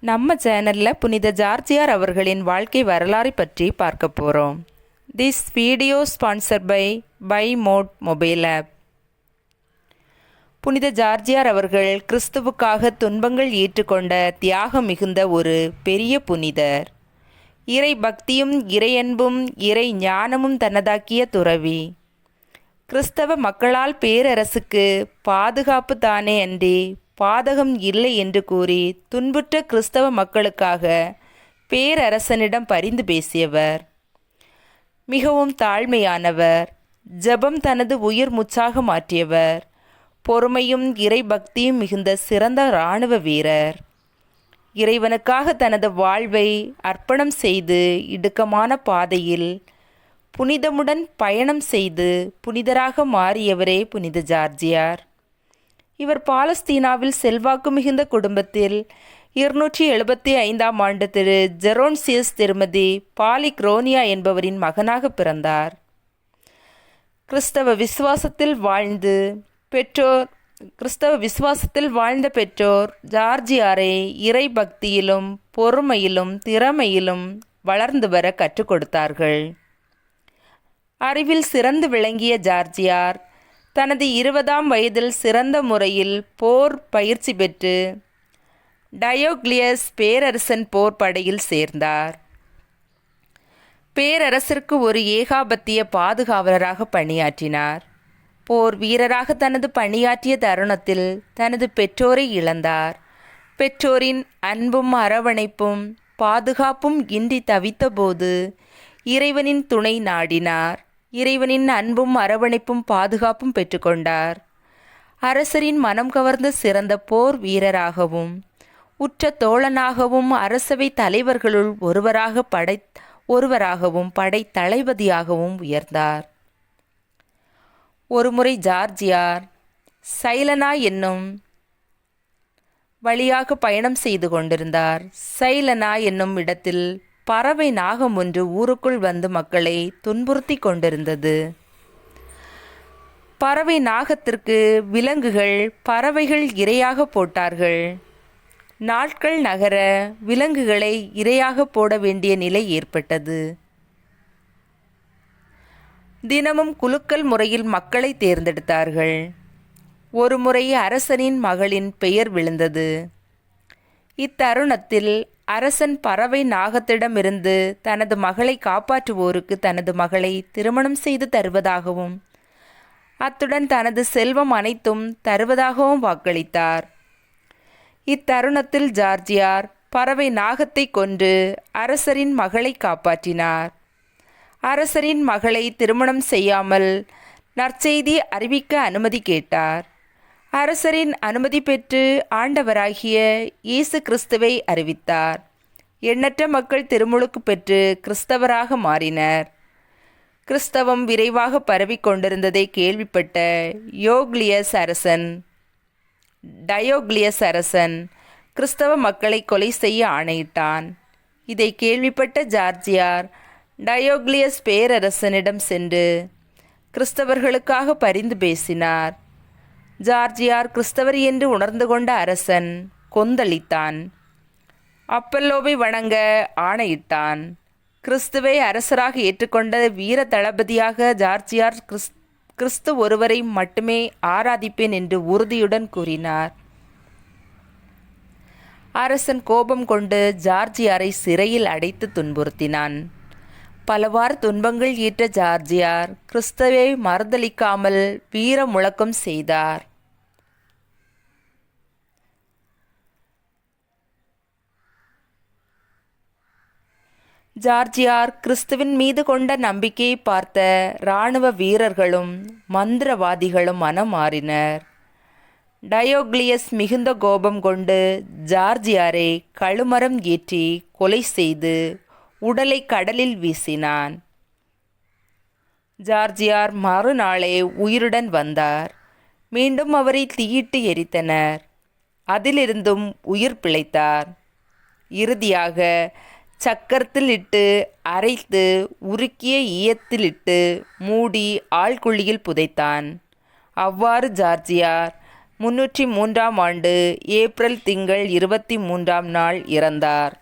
நம்ம சேனலில் புனித ஜார்ஜியார் அவர்களின் வாழ்க்கை வரலாறு பற்றி பார்க்க போகிறோம். This video sponsor by mod mobile app. புனித ஜார்ஜியார் அவர்கள் கிறிஸ்துவுக்காக துன்பங்கள் ஏற்றுக்கொண்ட தியாகம் மிகுந்த ஒரு பெரிய புனிதர். இறை பக்தியும் இறையன்பும் இறை ஞானமும் தன்னதாக்கிய துறவி. கிறிஸ்தவ மக்களால் பேரரசுக்கு பாதுகாப்பு தானே அன்றி பாதகம் இல்லை என்று கூறி துன்புற்ற கிறிஸ்தவ மக்களுக்காக பேரரசனிடம் பரிந்து பேசியவர். மிகவும் தாழ்மையானவர். ஜெபம் தனது உயிர் மூச்சாக மாற்றியவர். பொறுமையும் இறை பக்தியும் மிகுந்த சிறந்த இராணுவ வீரர். இறைவனுக்காக தனது வாழ்வை அர்ப்பணம் செய்து இடுக்கமான பாதையில் புனிதமுடன் பயணம் செய்து புனிதராக மாறியவரே புனித ஜார்ஜியார். இவர் பாலஸ்தீனாவில் செல்வாக்கு மிகுந்த குடும்பத்தில் 275ஆம் ஆண்டு திரு ஜெரோன்சியஸ் திருமதி பாலிக்ரோனியா என்பவரின் மகனாக பிறந்தார். கிறிஸ்தவ விசுவாசத்தில் வாழ்ந்த பெற்றோர் ஜார்ஜியாரை இறை பக்தியிலும் பொறுமையிலும் திறமையிலும் வளர்ந்து வர கற்றுக் கொடுத்தார்கள். அறிவில் சிறந்து விளங்கிய ஜார்ஜியார் தனது 20ஆம் வயதில் சிறந்த முறையில் போர் பயிற்சி பெற்று டயோக்ளியஸ் பேரரசன் போர் படையில் சேர்ந்தார். பேரரசிற்கு ஒரு ஏகாபத்திய பாதுகாவலராக பணியாற்றினார். போர் வீரராக தனது பணியாற்றிய தருணத்தில் தனது பெற்றோரை இழந்தார். பெற்றோரின் அன்பும் அரவணைப்பும் பாதுகாப்பும் இன்றி தவித்தபோது இறைவனின் துணை நாடினார். இறைவனின் அன்பும் அரவணைப்பும் பாதுகாப்பும் பெற்றுக்கொண்டார். அரசரின் மனம் கவர்ந்த சிறந்த போர் வீரராகவும் உற்ற தோழனாகவும் அரசவை தலைவர்களுள் ஒருவராகவும் படை தளபதியாகவும் உயர்ந்தார். ஒருமுறை ஜார்ஜியார் சைலனா என்னும் வழியாக பயணம் செய்து கொண்டிருந்தார். சைலனா என்னும் இடத்தில் பறவை நாகம் ஒன்று ஊருக்குள் வந்து மக்களை துன்புறுத்தி கொண்டிருந்தது. பறவை நாகத்திற்கு விலங்குகள் பறவைகள் இரையாக போட்டார்கள். நாட்கள் நகர விலங்குகளை இரையாக போட வேண்டிய நிலை ஏற்பட்டது. தினமும் குலுக்கல் முறையில் மக்களை தேர்ந்தெடுத்தார்கள். ஒருமுறை அரசனின் மகளின் பெயர் விழுந்தது. இத்தருணத்தில் அரசன் பறவை நாகத்திடமிருந்து தனது மகளை காப்பாற்றுவோருக்கு தனது மகளை திருமணம் செய்து தருவதாகவும் அத்துடன் தனது செல்வம் அனைத்தும் தருவதாகவும் வாக்களித்தார். இத்தருணத்தில் ஜார்ஜியார் பறவை நாகத்தை கொன்று அரசரின் மகளை காப்பாற்றினார். அரசரின் மகளை திருமணம் செய்யாமல் நற்செய்தி அறிவிக்க அனுமதி கேட்டார். அரசரின் அனுமதி பெற்று ஆண்டவராகிய இயேசு கிறிஸ்துவை அறிவித்தார். எண்ணற்ற மக்கள் திருமுழுக்கு பெற்று கிறிஸ்தவராக மாறினர். கிறிஸ்தவம் விரைவாக பரவிக்கொண்டிருந்ததை கேள்விப்பட்ட டயோக்ளியஸ் அரசன் கிறிஸ்தவ மக்களை கொலை செய்ய ஆணையிட்டான். இதை கேள்விப்பட்ட ஜார்ஜியார் டயோக்ளியஸ் பேரரசனிடம் சென்று கிறிஸ்தவர்களுக்காக பரிந்து பேசினார். ஜார்ஜியார் கிறிஸ்தவர் என்று உணர்ந்து கொண்ட அரசன் கொந்தளித்தான். அப்பல்லோவை வணங்க ஆணையிட்டான். கிறிஸ்துவை அரசராக ஏற்றுக்கொண்ட வீர தளபதியாக ஜார்ஜியார் கிறிஸ்து ஒருவரை மட்டுமே ஆராதிப்பேன் என்று உறுதியுடன் கூறினார். அரசன் கோபம் கொண்டு ஜார்ஜியாரை சிறையில் அடைத்து துன்புறுத்தினான். பலவாறு துன்பங்கள் ஈற்ற ஜார்ஜியார் கிறிஸ்துவை மறுதலிக்காமல் வீர முழக்கம் செய்தார். ஜார்ஜியார் கிறிஸ்துவின் மீது கொண்ட நம்பிக்கையை பார்த்த இராணுவ வீரர்களும் மந்திரவாதிகளும் மனம் மாறினர். டயோக்ளியஸ் மிகுந்த கோபம் கொண்டு ஜார்ஜியாரை கழுமரம் ஏற்றி கொலை செய்து உடலை கடலில் வீசினான். ஜார்ஜியார் மறுநாளே உயிருடன் வந்தார். மீண்டும் அவரை தீயிட்டு எரித்தனர். அதிலிருந்தும் உயிர் பிழைத்தார். இறுதியாக சக்கரத்தில் இட்டு அரைத்து உருக்கிய ஈயத்திலிட்டு மூடி ஆழ்குழியில் புதைத்தான். அவ்வாறு ஜார்ஜியார் 303ஆம் ஆண்டு ஏப்ரல் திங்கள் 23ஆம் நாள் இறந்தார்.